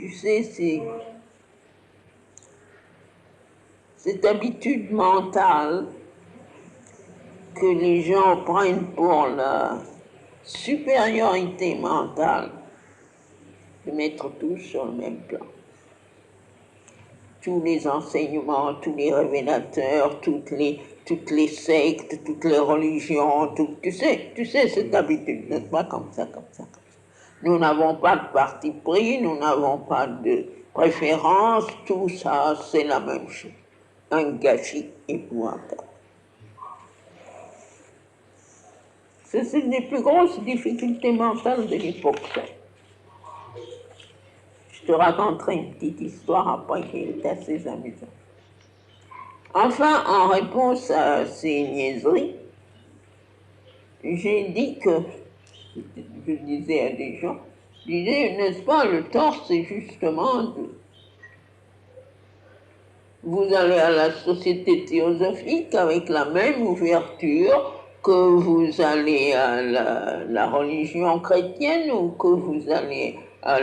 Tu sais, c'est cette habitude mentale que les gens prennent pour la supériorité mentale de mettre tout sur le même plan. Tous les enseignements, tous les révélateurs, toutes les sectes, toutes les religions, tu sais cette habitude, n'est-ce pas, comme ça. Nous n'avons pas de parti pris, nous n'avons pas de préférence, tout ça, c'est la même chose. Un gâchis épouvantable. C'est une des plus grosses difficultés mentales de l'époque, ça. Je te raconterai une petite histoire après qui est assez amusante. Enfin, en réponse à ces niaiseries, j'ai dit que, je disais à des gens, je disais, n'est-ce pas, le tort, c'est justement vous allez à la société théosophique avec la même ouverture que vous allez à la religion chrétienne ou que vous allez à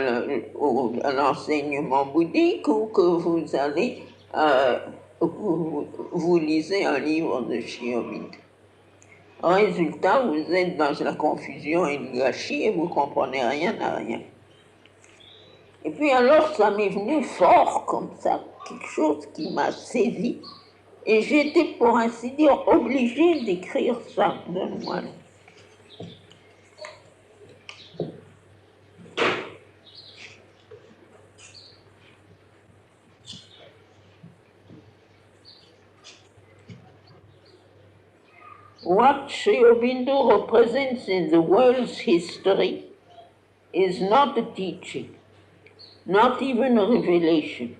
l'enseignement bouddhique ou que vous allez vous lisez un livre de Sri Aurobindo. Résultat, vous êtes dans la confusion et le gâchis et vous ne comprenez rien à rien. Et puis alors, ça m'est venu fort comme ça, quelque chose qui m'a saisi. Et j'étais, pour ainsi dire, obligée d'écrire ça de moi. What Sri Aurobindo represents in the world's history is not a teaching, not even a revelation.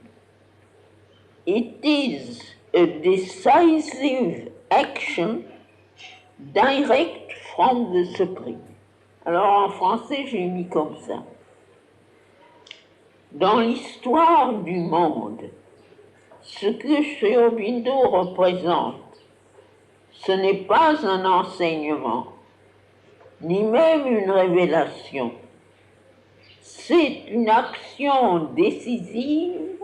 It is a decisive action direct from the Supreme. Alors en français, j'ai mis comme ça. Dans l'histoire du monde, ce que Sri Aurobindo représente, ce n'est pas un enseignement, ni même une révélation. C'est une action décisive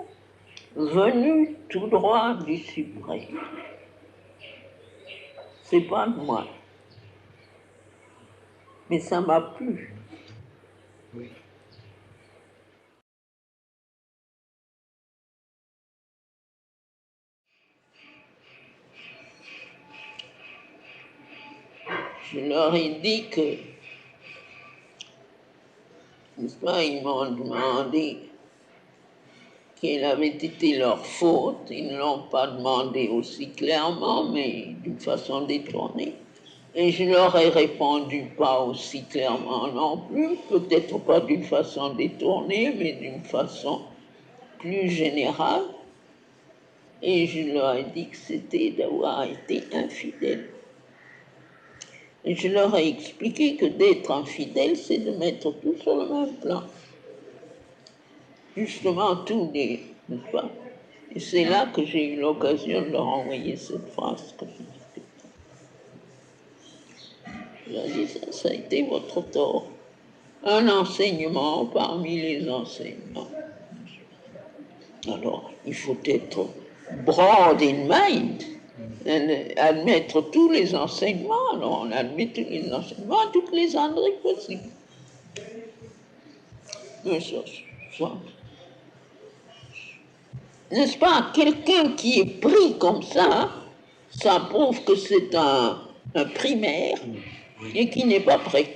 venue tout droit du Suprême. C'est pas de moi. Mais ça m'a plu. Oui. Je leur ai dit que, n'est-ce pas, ils m'ont demandé quelle avait été leur faute. Ils ne l'ont pas demandé aussi clairement, mais d'une façon détournée. Et je leur ai répondu pas aussi clairement non plus, peut-être pas d'une façon détournée, mais d'une façon plus générale. Et je leur ai dit que c'était d'avoir été infidèle. Et je leur ai expliqué que d'être infidèle, c'est de mettre tout sur le même plan. Justement, tout n'est pas. Et c'est là que j'ai eu l'occasion de leur envoyer cette phrase que je disais. Je leur ai dit, ça a été votre tort. Un enseignement parmi les enseignements. Alors, il faut être broad in mind, admettre tous les enseignements. Alors, on admet tous les enseignements, toutes les âneries possibles. Mais ça, n'est-ce pas, quelqu'un qui est pris comme ça, ça prouve que c'est un primaire et qui n'est pas prêt.